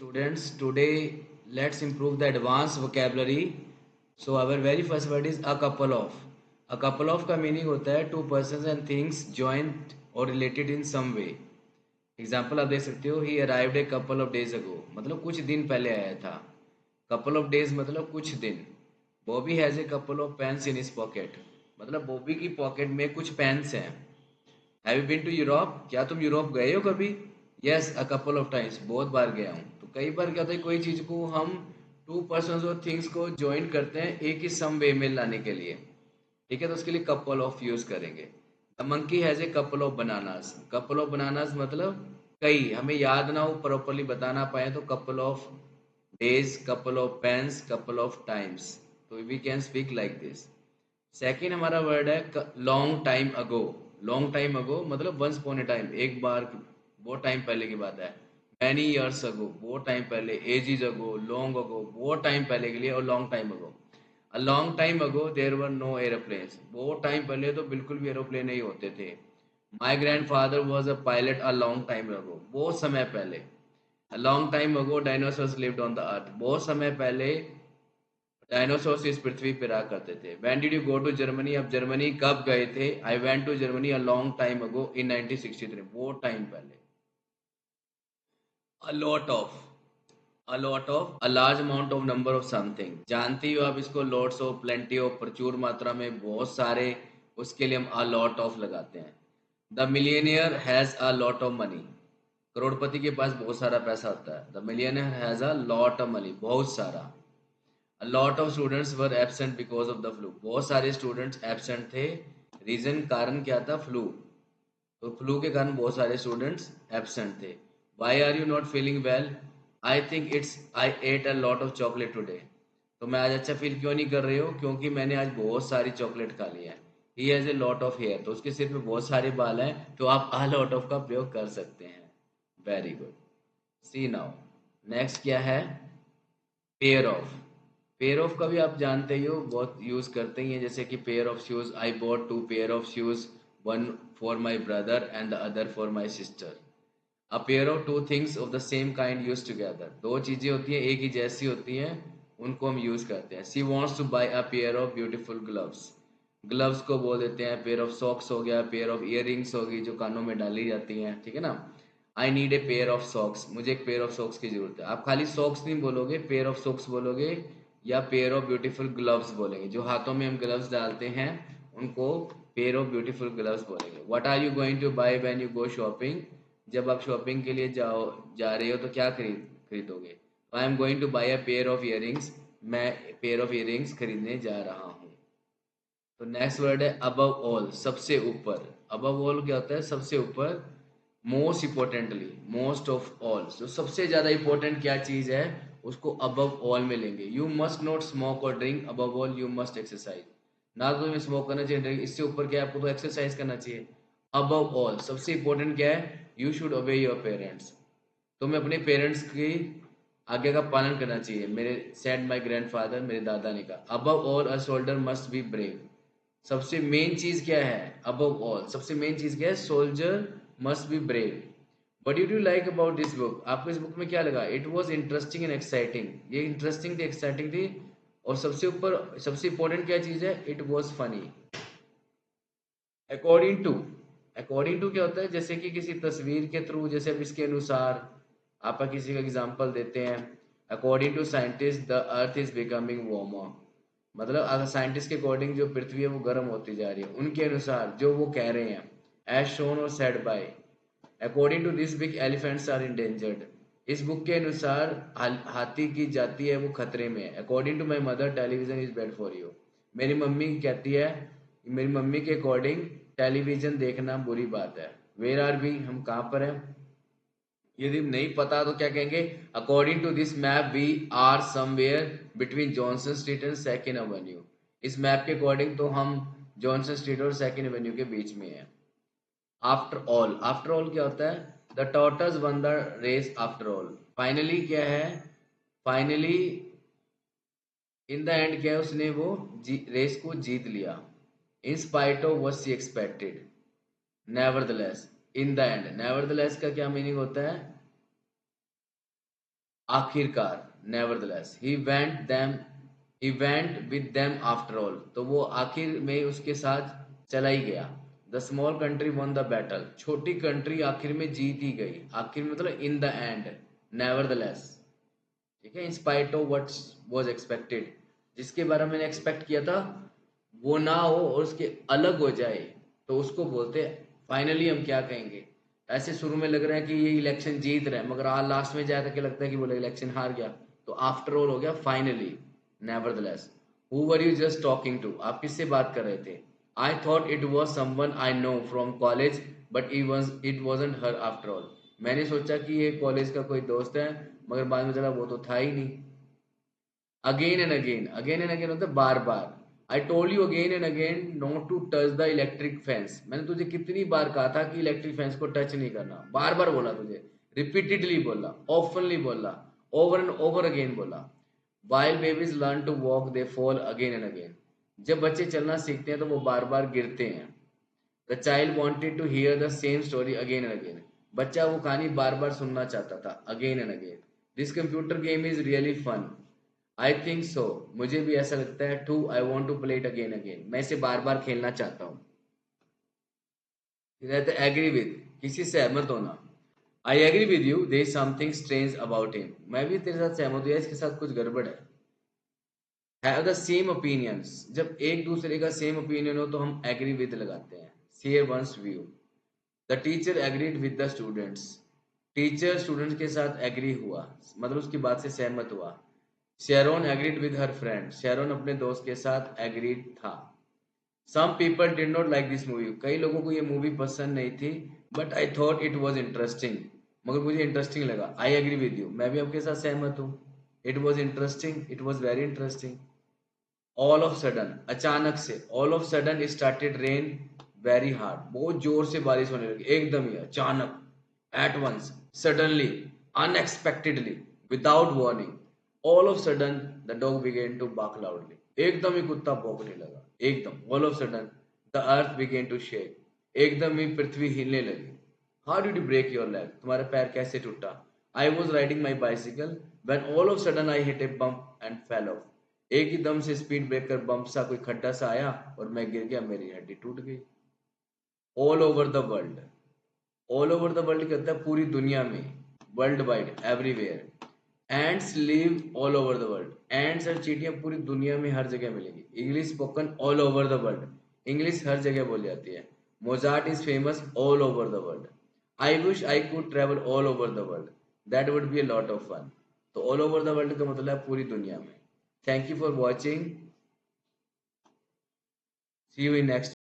students. Today, let's improve the advanced vocabulary. So, our very first word is a couple of. A couple of का meaning होता है two persons and things joined or related in some way. Example आप देख सकते हो ही arrived A couple of days ago मतलब कुछ दिन पहले आया था. कपल ऑफ डेज मतलब कुछ दिन. Bobby has a couple of pence in his pocket मतलब बॉबी की पॉकेट में कुछ पेन्स हैं. Have you been to Europe क्या तुम यूरोप गए हो कभी? Yes a couple of times बहुत बार गया हूँ. तो कई बार क्या होता है कोई चीज़ को हम टू पर्सन्स और थिंग्स को ज्वाइन करते हैं एक ही सम वे में लाने के लिए. ठीक है तो उसके लिए कपल ऑफ यूज करेंगे. The monkey has a couple of bananas. Couple of bananas मतलब कई हमें याद ना हो प्रॉपरली बता ना पाए तो couple of days couple of pens couple of times. तो we can speak like this. Second हमारा वर्ड है long time ago. Long time ago मतलब वंस अपॉन ए टाइम एक बार बहुत टाइम पहले की बात है. मैनी ईयर्स अगो बहुत टाइम पहले. एजिज अगो लॉन्ग अगो बहुत टाइम पहले के लिए और long time ago. A long time ago there were no aeroplanes बहुत टाइम पहले तो बिल्कुल भी एरोप्लेन नहीं होते थे. My grandfather was a pilot a long time ago बहुत समय पहले. A long time ago dinosaurs lived on the earth बहुत समय पहले डायनासोर्स इस पृथ्वी पे रहा करते थे. When did you go to Germany आप जर्मनी कब गए थे? I went to Germany a long time ago in 1963 बहुत टाइम पहले. A lot of. A lot of a large amount of number of something जानती हो आप इसको लॉट्स ऑफ प्लेंटी ऑफ प्रचुर मात्रा में बहुत सारे. उसके लिए हम अ लॉट ऑफ लगाते हैं. The millionaire has a lot of money. करोड़पति के पास बहुत सारा पैसा होता है. The millionaire has a lot of money बहुत सारा. A lot of students were absent because of the flu. बहुत सारे स्टूडेंट्स एब्सेंट थे. रीजन कारण क्या था? फ्लू. तो फ्लू के कारण बहुत सारे स्टूडेंट्स एब्सेंट थे. Why are you not feeling well? I think it's I ate a lot of chocolate today. तो मैं आज अच्छा फील क्यों नहीं कर रही हूँ? क्योंकि मैंने आज बहुत सारी चॉकलेट खा ली है. He has a lot of hair. तो उसके सिर में बहुत सारे बाल हैं तो आप a lot of का प्रयोग कर सकते हैं. Very good. See now next क्या है? Pair of. पेयर ऑफ का भी आप जानते ही हो बहुत यूज करते ही हैं जैसे कि pair of shoes I bought two pair of shoes one for my brother and the other for my sister. A pair of two things of the same kind use together दो चीजें होती हैं एक ही जैसी होती हैं उनको हम यूज करते हैं. She wants to buy a pair of beautiful gloves. Gloves को बोल देते हैं. पेयर ऑफ सॉक्स हो गया. पेयर ऑफ इयर रिंग्स होगी जो कानों में डाली जाती हैं. ठीक है ना. I need a pair of socks मुझे एक पेयर ऑफ सॉक्स की जरूरत है. आप खाली सॉक्स नहीं बोलोगे पेयर ऑफ सॉक्स बोलोगे या पेयर ऑफ ब्यूटीफुल ग्लव्स बोलेंगे. जो हाथों में हम ग्लव्स डालते हैं उनको पेयर ऑफ ब्यूटीफुल ग्लव्स बोलेंगे. What are you going to buy when you go shopping. जब आप शॉपिंग के लिए जा रहे हो तो क्या खरीदोगे? I am going to buy a pair of earrings. मैं पेयर ऑफ इयररिंग्स खरीदने जा रहा हूँ. तो नेक्स्ट वर्ड है अबव ऑल सबसे ऊपर. अबव ऑल क्या होता है? सबसे ऊपर. Most importantly most of all तो सबसे ज्यादा इंपॉर्टेंट क्या चीज है उसको अबव ऑल में लेंगे. यू मस्ट नॉट स्मोक और drink. Above all you must exercise. ना तो तुम्हें स्मोक करना चाहिए ड्रिंक इससे ऊपर क्या है आपको तो एक्सरसाइज करना चाहिए. अबव ऑल सबसे इंपॉर्टेंट क्या है? यू शुड ओबे योर पेरेंट्स. तुम्हें अपने पेरेंट्स की आज्ञा का पालन करना चाहिए. मेरे सेड माई ग्रैंडफादर मेरे दादा ने कहा. Above all a soldier must be brave. सबसे मेन चीज क्या है? अबव ऑल सबसे मेन चीज क्या है? Soldier must be brave. What did you like about this book. आपको इस बुक में क्या लगा? It was interesting and exciting. ये इंटरेस्टिंग थी एक्साइटिंग थी. और सबसे ऊपर सबसे इंपॉर्टेंट क्या चीज है? It was funny. According to. According to क्या होता है? जैसे कि किसी तस्वीर के थ्रू जैसे अब इसके अनुसार आप किसी का एग्जांपल देते हैं. According to scientist the earth is becoming warmer. मतलब अगर साइंटिस्ट के अकॉर्डिंग जो पृथ्वी है वो गर्म होती जा रही है उनके अनुसार जो वो कह रहे हैं. एज शोन और said by. According to this book elephants are endangered. इस बुक के अनुसार हाथी की जाति है वो खतरे में है. According to my mother television is bad for you. मेरी मम्मी कहती है. मेरी मम्मी के अकॉर्डिंग टेलीविजन देखना बुरी बात है. वेयर आर वी हम कहाँ पर हैं? यदि नहीं पता तो क्या कहेंगे? According to this map we are somewhere between Johnson street and second avenue. इस मैप के अकॉर्डिंग तो हम जॉनसन स्ट्रीट और सेकेंड एवेन्यू के बीच में है. After all. आफ्टर ऑल क्या होता है? The tortoise won the race after all. Finally क्या है? फाइनली इन द एंड क्या है? उसने वो रेस को जीत लिया. In spite of what she expected. Nevertheless. In the end. Nevertheless का क्या मीनिंग होता है? आखिरकार, nevertheless, he went with them after all. तो वो आखिर में उसके साथ चला ही गया. The small country won the battle. छोटी कंट्री आखिर में जीत ही गई. आखिर में मतलब in the end, nevertheless. ठीक है, in spite of what was expected. जिसके बारे में मैंने एक्सपेक्ट किया था वो ना हो और उसके अलग हो जाए तो उसको बोलते हैं फाइनली. हम क्या कहेंगे, ऐसे शुरू में लग रहा है कि ये इलेक्शन जीत रहा है मगर आज लास्ट में जाए तो क्या लगता है कि बोले इलेक्शन हार गया. तो आफ्टर ऑल हो गया finally, nevertheless. Who were you just talking to, आप किससे बात कर रहे थे. I thought it was someone I know from college but it wasn't her after all. मैंने सोचा कि ये कॉलेज का कोई दोस्त है मगर बाद में चला वो तो था ही नहीं. अगेन एंड अगेन होता है बार बार. I told you again and again not to touch the electric fence. मैंने तुझे कितनी बार कहा था कि इलेक्ट्रिक फेंस को टच नहीं करना. बार बार बोला तुझे, रिपीटेडली बोला, ऑफनली बोला, ओवर एंड ओवर अगेन बोला. While babies learn to walk they fall again and again. जब बच्चे चलना सीखते हैं तो वो बार बार गिरते हैं. The child wanted to hear the same story again and again. बच्चा वो कहानी बार बार सुनना चाहता था again and again. This computer game is really fun. I think so. मुझे भी ऐसा लगता है. Too I want to play it again again. मैं इसे बार बार खेलना चाहता हूँ. एग्री विद, किसी से सहमत होना. I agree with you there is something strange about him. मैं भी तेरे साथ सहमत हूँ, इसके साथ कुछ गड़बड़ है. Have the same opinions. जब एक दूसरे का सेम ओपिनियन हो तो हम एग्री विद लगाते हैं. Share one's view. The teacher agreed with the students. टीचर स्टूडेंट्स के साथ एग्री हुआ मतलब उसकी बात से सहमत हुआ. Sharon agreed with her friend. Sharon अपने दोस्त के साथ एग्रीड था. Some people did not like this movie. कई लोगों को ये मूवी पसंद नहीं थी. But I thought it was interesting. मगर मुझे इंटरेस्टिंग लगा. I agree with you. मैं भी आपके साथ सहमत हूँ. It was interesting. It was very interesting. All of sudden, अचानक से. All of sudden started rain very hard. बहुत जोर से बारिश होने लगी एकदम ही अचानक. At once, suddenly, unexpectedly, without warning. All of sudden the dog began to bark loudly. एकदम ही कुत्ता भौंकने लगा एकदम. All of sudden the earth began to shake. एकदम ही पृथ्वी हिलने लगी. How did you break your leg. तुम्हारा पैर कैसे टूटा. I was riding my bicycle when all of sudden I hit a bump and fell off. एक ही दम से स्पीड ब्रेकर बम्प सा कोई खड्डा सा आया और मैं गिर गया. मेरी हड्डी टूट गई. All over the world. All over the world क्या होता है, पूरी दुनिया में. World wide, everywhere. Ants live all over the world. Ants और चींटियां पूरी दुनिया में हर जगह मिलेंगी. English spoken all over the world. English हर जगह बोली जाती है. Mozart is famous all over the world. I wish I could travel all over the world. That would be a lot of fun. तो ऑल ओवर द वर्ल्ड का मतलब है पूरी दुनिया में. Thank you for watching. See you in next